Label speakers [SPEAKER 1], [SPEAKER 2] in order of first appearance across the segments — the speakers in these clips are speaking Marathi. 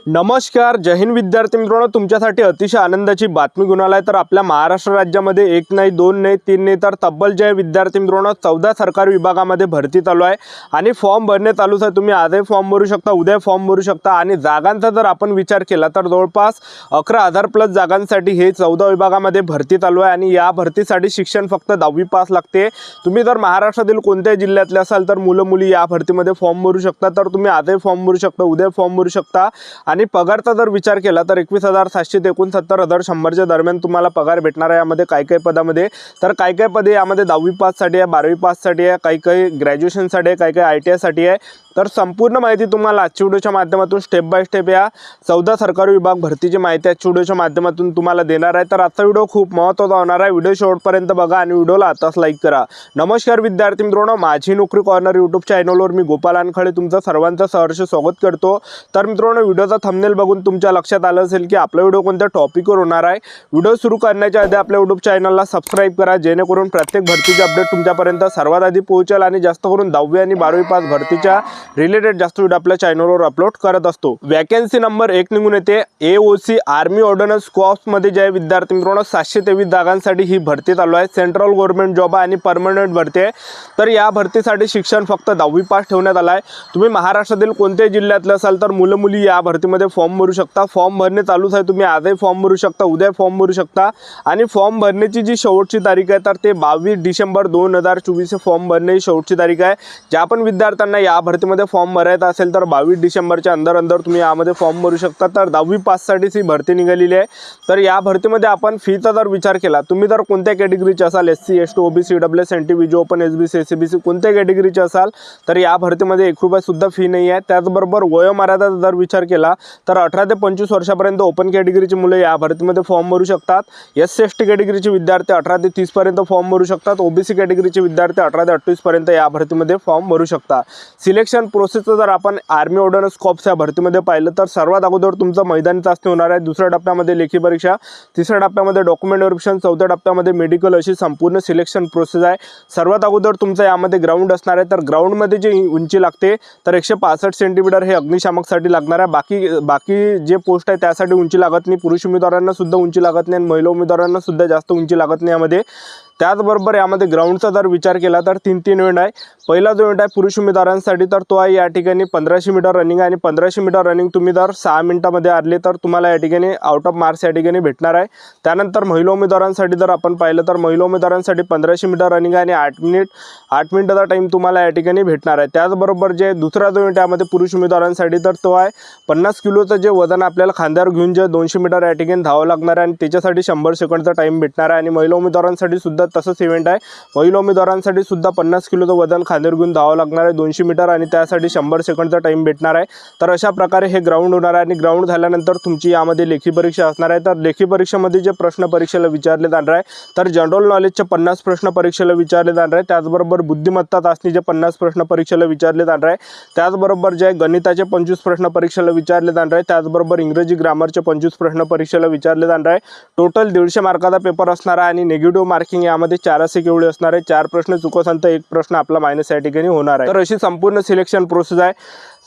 [SPEAKER 1] नमस्कार, जय हिंद विद्यार्थी मित्रांनो, तुमच्यासाठी अतिशय आनंदाची बातमी घेऊन आलाय। तर आपल्या महाराष्ट्र राज्यामध्ये एक नाही, दोन नाही, तीन नाही, तर तब्बल जय विद्यार्थी मित्रांनो 14 सरकारी विभागामध्ये भरती चालू आहे आणि फॉर्म भरणे चालूच आहे। तुम्ही आजही फॉर्म भरू शकता, उद्या फॉर्म भरू शकता आणि जागांचा जर आपण विचार केला तर जवळपास 11,000 प्लस जागांसाठी हे 14 विभागामध्ये भरती चालू आहे आणि या भरतीसाठी शिक्षण फक्त 10वी पास लागते। तुम्ही जर महाराष्ट्रातील कोणत्याही जिल्ह्यातले असाल तर मुलं मुली या भरतीमध्ये फॉर्म भरू शकता। तर तुम्ही आजही फॉर्म भरू शकता, उद्या फॉर्म भरू शकता आणि पगारचा जर विचार केला तर 21,700 ते 69,100च्या दरम्यान तुम्हाला पगार भेटणार आहे। यामध्ये काही पदामध्ये तर काही पदे यामध्ये 10वी पाससाठी आहे, 12वी पाससाठी आहे, काही ग्रॅज्युएशनसाठी आहे, काही ITI साठी आहे। तर संपूर्ण माहिती तुम्हाला आजच्या व्हिडिओच्या माध्यमातून स्टेप बाय स्टेप या 14 सरकारी विभाग भरतीची माहिती आजच्या व्हिडिओच्या माध्यमातून तुम्हाला देणार आहे। तर आजचा व्हिडिओ खूप महत्त्वाचा होणार आहे। व्हिडिओ शेवटपर्यंत बघा आणि व्हिडिओला आताच लाईक करा। नमस्कार विद्यार्थी मित्रांनो, माझी नोकरी कॉर्नर यूट्यूब चॅनलवर मी गोपाल अनखळे तुमचं सर्वांचं सहर्ष स्वागत करतो। तर मित्रांनो, व्हिडिओचा थंबनेल बघून तुमच्या लक्षात आलं असेल की आपला व्हिडिओ कोणत्या टॉपिकवर होणार आहे। व्हिडिओ सुरू करण्याच्या आधी आपल्या यूट्यूब चॅनलला सबस्क्राइब करा, जेणेकरून प्रत्येक भरतीचे अपडेट तुमच्यापर्यंत सर्वात आधी पोहोचेल आणि जास्त करून 10वी आणि 12वी पास भरतीच्या रिलेटेड जास्त व्हिडिओ आपल्या चॅनलवर अपलोड करत असतो। वॅकन्सी नंबर 1 निघून येते AOC आर्मी ऑर्डिनन्स कॉर्प्स मध्ये जे विद्यार्थी मित्रांनो 723 जागांसाठी ही भरती चालू आहे। सेंट्रल गव्हर्नमेंट जॉब आणि परमनंट भरती आहे। तर या भरतीसाठी शिक्षण फक्त 10वी पास ठेवण्यात आलं आहे। तुम्ही महाराष्ट्रातील कोणत्याही जिल्ह्यातले असाल तर मुलं मुली या भरतीमध्ये फॉर्म भरू शकता। फॉर्म भरणे चालूच आहे, तुम्ही आजही फॉर्म भरू शकता, उद्या फॉर्म भरू शकता आणि फॉर्म भरण्याची जी शेवटची तारीख आहे तर ते 22 डिसेंबर 2024 फॉर्म भरण्याची शेवटची तारीख आहे। ज्या पण विद्यार्थ्यांना या भरतीमध्ये फॉर्म भरायचा असेल तर 22 डिसेंबरच्या अंदर तुम्ही यामध्ये फॉर्म भरू शकता। तर 10वी पाससाठीच ही भरती निघालेली आहे। तर या भरतीमध्ये आपण फीचा जर विचार केला, तुम्ही जर कोणत्या कॅटेगरीचे असाल, SC ST OBC EWS NT BG open SBC SCBC कोणत्या कॅटेगरीचे असाल तर या भरतीमध्ये 1 रुपया सुद्धा फी नाही आहे। त्याचबरोबर वयोमर्यादा जर विचार केला तर 18 ते 25 वर्षापर्यंत ओपन कॅटेगरीची मुलं या भरतीमध्ये फॉर्म भरू शकतात। SC ST कॅटेगरीचे विद्यार्थी 18 ते 30 पर्यंत फॉर्म भरू शकतात। OBC कॅटेगरीचे विद्यार्थी 18 ते 28 पर्यंत या भरतीमध्ये फॉर्म भरू शकतात। सिलेक्शन प्रोसेसचं जर आपण आर्मी ऑर्डिनन्स कॉर्प्स या भरतीमध्ये पाहिलं तर सर्वात अगोदर तुमचं मैदानी चाचणी होणार आहे, दुसऱ्या टप्प्यामध्ये लेखी परीक्षा, तिसऱ्या टप्प्यामध्ये डॉक्युमेंट व्हेरिफिकेशन, चौथ्या टप्प्यामध्ये मेडिकल, अशी संपूर्ण सिलेक्शन प्रोसेस आहे। सर्वात अगोदर तुमचं यामध्ये ग्राउंड असणार आहे। तर ग्राउंडमध्ये जी उंची लागते तर 165 सेंटीमीटर हे अग्निशामकसाठी लागणार आहे। बाकी जे पोस्ट आहे त्यासाठी उंची लागत नाही। पुरुष उमेदवारांना सुद्धा उंची लागत नाही आणि महिला उमेदवारांना सुद्धा जास्त उंची लागत नाही यामध्ये। त्याचबरोबर यामध्ये ग्राउंडचा जर विचार केला तर 3 इव्हेंट आहे। पहिला जो इव्हेंट आहे पुरुष उमेदवारांसाठी तर तो आहे या ठिकाणी 1500 मीटर रनिंग आहे आणि 1500 मीटर रनिंग तुम्ही जर 6 मिनिटांमध्ये आले तर तुम्हाला या ठिकाणी आउट ऑफ मार्क्स या ठिकाणी भेटणार आहे। त्यानंतर महिला उमेदवारांसाठी जर आपण पाहिलं तर महिला उमेदवारांसाठी 1500 मीटर रनिंग आहे आणि 8 मिनिटाचा टाइम तुम्हाला या ठिकाणी भेटणार आहे। त्याचबरोबर जे दुसरा जो इव्हेंट यामध्ये पुरुष उमेदवारांसाठी तर तो आहे 50 किलोचं जे वजन आपल्याला खांद्यावर घेऊन जे 200 मीटर या ठिकाणी धावावं लागणार आहे आणि त्याच्यासाठी 100 सेकंडचा टाइम भेटणार आहे। आणि महिला उमेदवारांसाठी सुद्धा तसंच इव्हेंट आहे। महिला उमेदवारांसाठी सुद्धा 50 किलोचं वजन खांद्यावर घेऊन धावावं लागणार आहे 200 मीटर आणि त्यासाठी 100 सेकंडचा टाइम भेटणार आहे। तर अशा प्रकारे हे ग्राउंड होणार आहे आणि ग्राउंड झाल्यानंतर तुमची यामध्ये लेखी परीक्षा असणार आहे। तर लेखी परीक्षेमध्ये जे प्रश्न परीक्षेला विचारले जाणार आहे तर जनरल नॉलेजचे 50 प्रश्न परीक्षेला विचारले जाणार आहे। त्याचबरोबर बुद्धिमत्ता चाचणीचे 50 प्रश्न परीक्षेला विचारले जाणार आहे। त्याचबरोबर जे गणिताचे 25 प्रश्न परीक्षेला विचारले जाणार आहे। त्याचबरोबर इंग्रजी ग्रामरचे 25 प्रश्न परीक्षेला विचारले जाणार आहे। टोटल 150 मार्काचा पेपर असणार आहे आणि निगेटिव्ह मार्किंग यामध्ये 4 असे केवढे असणार आहे। 4 प्रश्न चुकवसान तर 1 प्रश्न आपला मायनस या ठिकाणी होणार आहे। तर अशी संपूर्ण सिलेक्शन प्रोसेस आहे।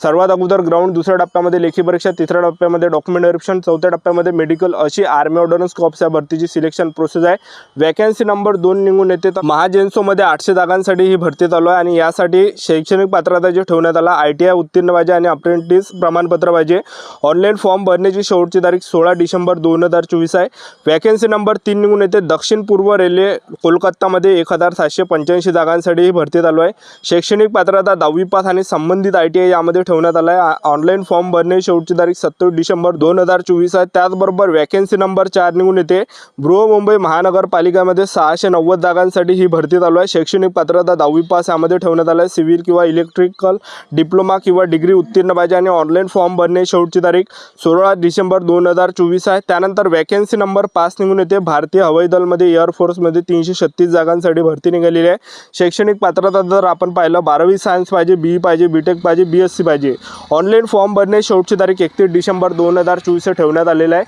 [SPEAKER 1] सर्वात अगोदर ग्राउंड, दुसऱ्या टप्प्यामध्ये लेखी परीक्षा, तिसऱ्या टप्प्यामध्ये डॉक्युमेंट व्हेरिफिकेशन, चौथ्या टप्प्यामध्ये मेडिकल, अशी आर्मी ऑर्डिनन्स कॉर्प्स या भरतीची सिलेक्शन प्रोसेस आहे। वॅकन्सी नंबर 2 निघून येते तर महाजेन्सोमध्ये 800 जागांसाठी ही भरती चालू आहे आणि यासाठी शैक्षणिक पात्रता जे ठेवण्यात आला ITI उत्तीर्ण पाहिजे आणि अप्रेंटिस प्रमाणपत्र पाहिजे। ऑनलाईन फॉर्म भरण्याची शेवटची तारीख 16 डिसेंबर 2024 आहे। वॅकन्सी नंबर 3 निघून येते दक्षिण पूर्व रेल्वे कोलकातामध्ये 1785 जागांसाठी ही भरती चालू आहे। शैक्षणिक पात्रता 10वी पास आणि संबंधित ITI यामध्ये ठेवण्यात आला आहे। ऑनलाईन फॉर्म भरण्याची शेवटची तारीख 27 डिसेंबर 2024 आहे। त्याचबरोबर वॅकन्सी नंबर 4 निघून येते बृहमुंबई महानगरपालिकेमध्ये 690 जागांसाठी ही भरती चालू आहे। शैक्षणिक पात्रता 10वी पास यामध्ये ठेवण्यात आलं आहे। सिव्हिल किंवा इलेक्ट्रिकल डिप्लोमा किंवा डिग्री उत्तीर्ण पाहिजे आणि ऑनलाईन फॉर्म भरण्याची शेवटची तारीख 16 डिसेंबर 2024 आहे। त्यानंतर वॅकन्सी नंबर 5 निघून येते भारतीय हवाई दलमध्ये एअरफोर्समध्ये 336 जागांसाठी भरती निघालेली आहे। शैक्षणिक पात्रता जर आपण पाहिलं 12वी सायन्स पाहिजे, BE पाहिजे, BTech पाहिजे, BSc पाहिजे पाहिजे। ऑनलाईन फॉर्म भरणे शेवटची तारीख 31 डिसेंबर 2024 ठेवण्यात आलेलं आहे।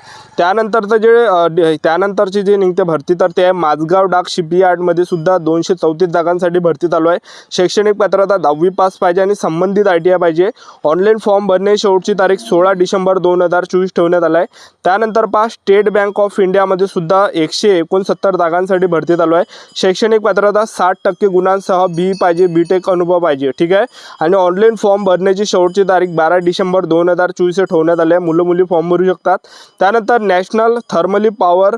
[SPEAKER 1] त्यानंतरची जे निघते भरती तर ते आहे माझगाव डाक शिपयार्डमध्ये सुद्धा 234 जागांसाठी भरती चालू आहे। शैक्षणिक पात्रता 10वी पास पाहिजे आणि संबंधित ITI पाहिजे। ऑनलाईन फॉर्म भरणे शेवटची तारीख 16 डिसेंबर 2024 ठेवण्यात आला आहे। त्यानंतर स्टेट बँक ऑफ इंडियामध्ये सुद्धा 169 जागांसाठी भरती चालू आहे। शैक्षणिक पात्रता 60% गुणांसह BE पाहिजे, BTech अनुभव पाहिजे, ठीक आहे। आणि ऑनलाईन फॉर्म भरण्याची शेवटची तारीख 12 डिसेंबर 2024 ठेवण्यात आली आहे। मुलं मुली फॉर्म भरू शकतात। त्यानंतर नॅशनल थर्मली पॉवर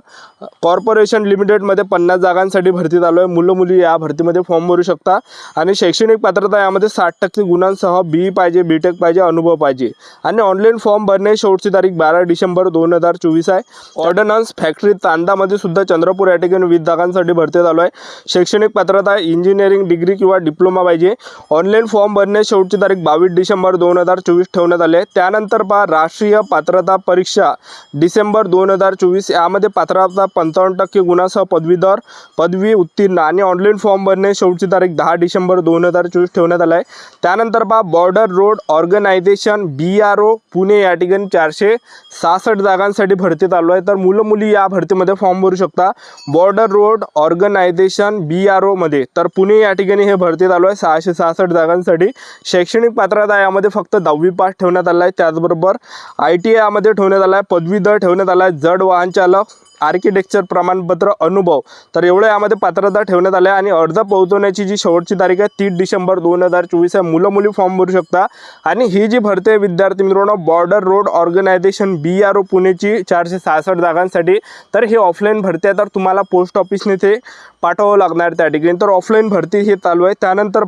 [SPEAKER 1] कॉर्पोरेशन लिमिटेडमध्ये 50 जागांसाठी भरती चालू आहे। मुलं मुली या भरतीमध्ये फॉर्म भरू शकता आणि शैक्षणिक पात्रता यामध्ये 60% गुणांसह BE पाहिजे, BTech पाहिजे, अनुभव पाहिजे। आणि ऑनलाईन फॉर्म भरणे शेवटची तारीख 12 डिसेंबर 2024 आहे। ऑर्डनन्स फॅक्टरी तांडामध्ये सुद्धा चंद्रपूर या ठिकाणी 20 जागांसाठी भरती चालू आहे। शैक्षणिक पात्रता इंजिनिअरिंग डिग्री किंवा डिप्लोमा पाहिजे। ऑनलाईन फॉर्म भरणे शेवटची तारीख 22 डिसेंबर 2024 ठेवण्यात आले आहे। त्यानंतर राष्ट्रीय पात्रता परीक्षा डिसेंबर 2024 यामध्ये पात्रता 55% गुणांसह पदवीधर पदवी उत्तीर्ण आणि ऑनलाईन फॉर्म भरणे शेवटची तारीख 10 डिसेंबर 2024 ठेवण्यात आला आहे। त्यानंतर border road organisation BRO Pune या ठिकाणी 466 जागांसाठी भरती चालू आहे। तर मुलं मुली या भरतीमध्ये फॉर्म भरू शकता। बॉर्डर रोड ऑर्गनायझेशन BRO मध्ये तर पुणे या ठिकाणी हे भरती चालू आहे 666 जागांसाठी। शैक्षणिक पात्रता यामध्ये फक्त 10वी पास ठेवण्यात आला आहे। त्याचबरोबर ITI यामध्ये ठेवण्यात आला आहे, पदवीधर ठेवण्यात आला आहे, जड वाहन चालक, आर्किटेक्चर प्रमाणपत्र, अनुभव तर एवढं यामध्ये पात्रता ठेवण्यात आले आहे। आणि अर्ज पोहोचवण्याची जी शेवटची तारीख आहे 30 डिसेंबर 2024 आहे। मुलं मुली फॉर्म भरू शकता। आणि ही जी भरती आहे विद्यार्थी मित्रांनो बॉर्डर रोड ऑर्गनायझेशन BRO पुणेची 466 जागांसाठी तर ही ऑफलाईन भरती आहे। तर तुम्हाला पोस्ट ऑफिसने ते पाठवावं लागणार त्या ठिकाणी, तर ऑफलाईन भरती ही चालू आहे। त्यानंतर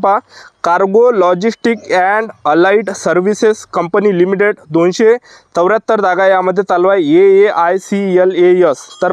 [SPEAKER 1] cargo logistic and allied services company limited 274 जागा यामध्ये चालू आहे। AAICLAS तर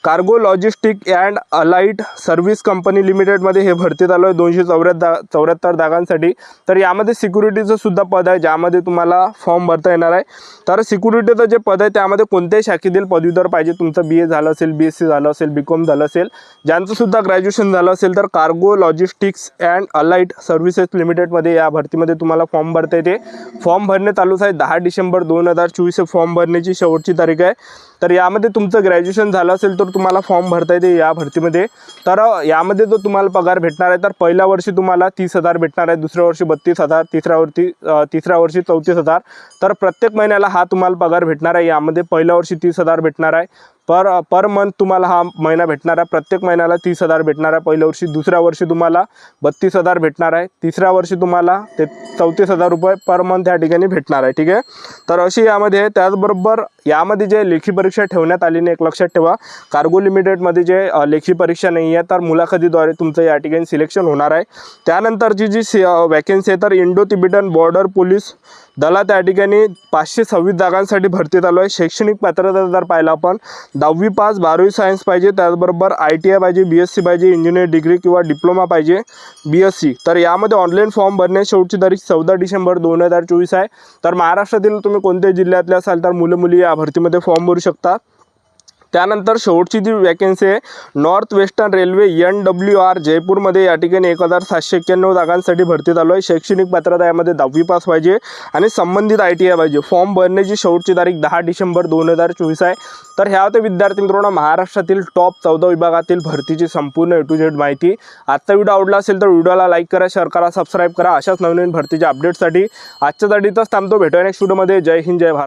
[SPEAKER 1] cargo logistic and allied service company लिमिटेडमध्ये हे भरती चालू आहे 274 जागांसाठी। तर यामध्ये सिक्युरिटीचं सुद्धा पद आहे ज्यामध्ये तुम्हाला फॉर्म भरता येणार आहे। तर सिक्युरिटीचं जे पद आहे त्यामध्ये कोणत्याही शाखेतील पदवीधर पाहिजे, तुमचं BA झालं असेल, BSc झालं असेल, BCom झालं असेल, ज्यांचं सुद्धा ग्रॅज्युएशन झालं असेल तर cargo logistics and allied services लिमिटेडमध्ये या भरतीमध्ये तुम्हाला फॉर्म भरता येते। फॉर्म भरणे चालूच आहे 10 डिसेंबर 2024 फॉर्म भरण्याची शेवटची तारीख आहे। तर यामध्ये तुमचं ग्रॅज्युएशन झालं असेल तर तुम्हाला फॉर्म भरता येते या भरतीमध्ये। तर यामध्ये जो तुम्हाला पगार भेटणार आहे तर पहिल्या वर्षी तुम्हाला 30,000 भेटणार आहे, दुसऱ्या वर्षी 32,000, तिसऱ्या वर्षी 34,000। तर प्रत्येक महिन्याला हा तुम्हाला पगार भेटणार आहे। यामध्ये पहिल्या वर्षी 30,000 भेटणार आहे, पर मंथ तुम्हाला हा महिना भेटणार आहे। प्रत्येक महिन्याला 30,000 भेटणार आहे पहिल्या वर्षी, दुसऱ्या वर्षी तुम्हाला 32,000 भेटणार आहे, तिसऱ्या वर्षी तुम्हाला ते 34,000 रुपये पर मंथ या ठिकाणी भेटणार आहे, ठीक आहे। तर अशी यामध्ये त्याचबरोबर यामध्ये जे लेखी परीक्षा ठेवण्यात आली नाही, एक लक्षात ठेवा कार्गो लिमिटेडमध्ये जे लेखी परीक्षा नाही आहे तर मुलाखतीद्वारे तुमचं या ठिकाणी सिलेक्शन होणार आहे। त्यानंतरची जी वॅकन्सी आहे तर इंडो तिबेटन बॉर्डर पोलीस दलात या ठिकाणी 526 जागांसाठी भरती चालू आहे। शैक्षणिक पात्रता जर पाहिलं आपण 10वी पास, 12वी सायन्स पाहिजे, त्याचबरोबर ITI पाहिजे, BSc पाहिजे, इंजिनिअर डिग्री किंवा डिप्लोमा पाहिजे, BSc। तर यामध्ये ऑनलाईन फॉर्म भरण्याची शेवटची तारीख 14 डिसेंबर 2024 आहे। तर महाराष्ट्रातील तुम्ही कोणत्याही जिल्ह्यातले असाल तर मुलं मुली या भरतीमध्ये फॉर्म भरू शकता। त्यानंतर शेवटची जी वॅकन्सी आहे नॉर्थ वेस्टर्न रेल्वे NWR जयपूरमध्ये या ठिकाणी 1791 जागांसाठी भरती चालू आहे। शैक्षणिक पात्रता यामध्ये 10वी पास पाहिजे आणि संबंधित ITI पाहिजे। फॉर्म भरण्याची शेवटची तारीख 10 डिसेंबर 2024 आहे। तर ह्या होत्या विद्यार्थी मित्रांनो महाराष्ट्रातील टॉप 14 विभागातील भरतीची संपूर्ण A to Z माहिती। आजचा व्हिडिओ आवडला असेल तर व्हिडिओला लाईक करा, शेअर करा, सबस्क्राईब करा। अशाच नवीन भरतीच्या अपडेटसाठी आजच्यासाठीच थांबतो, भेटूया नेक्स्ट व्हिडिओमध्ये। जय हिंद, जय भारत।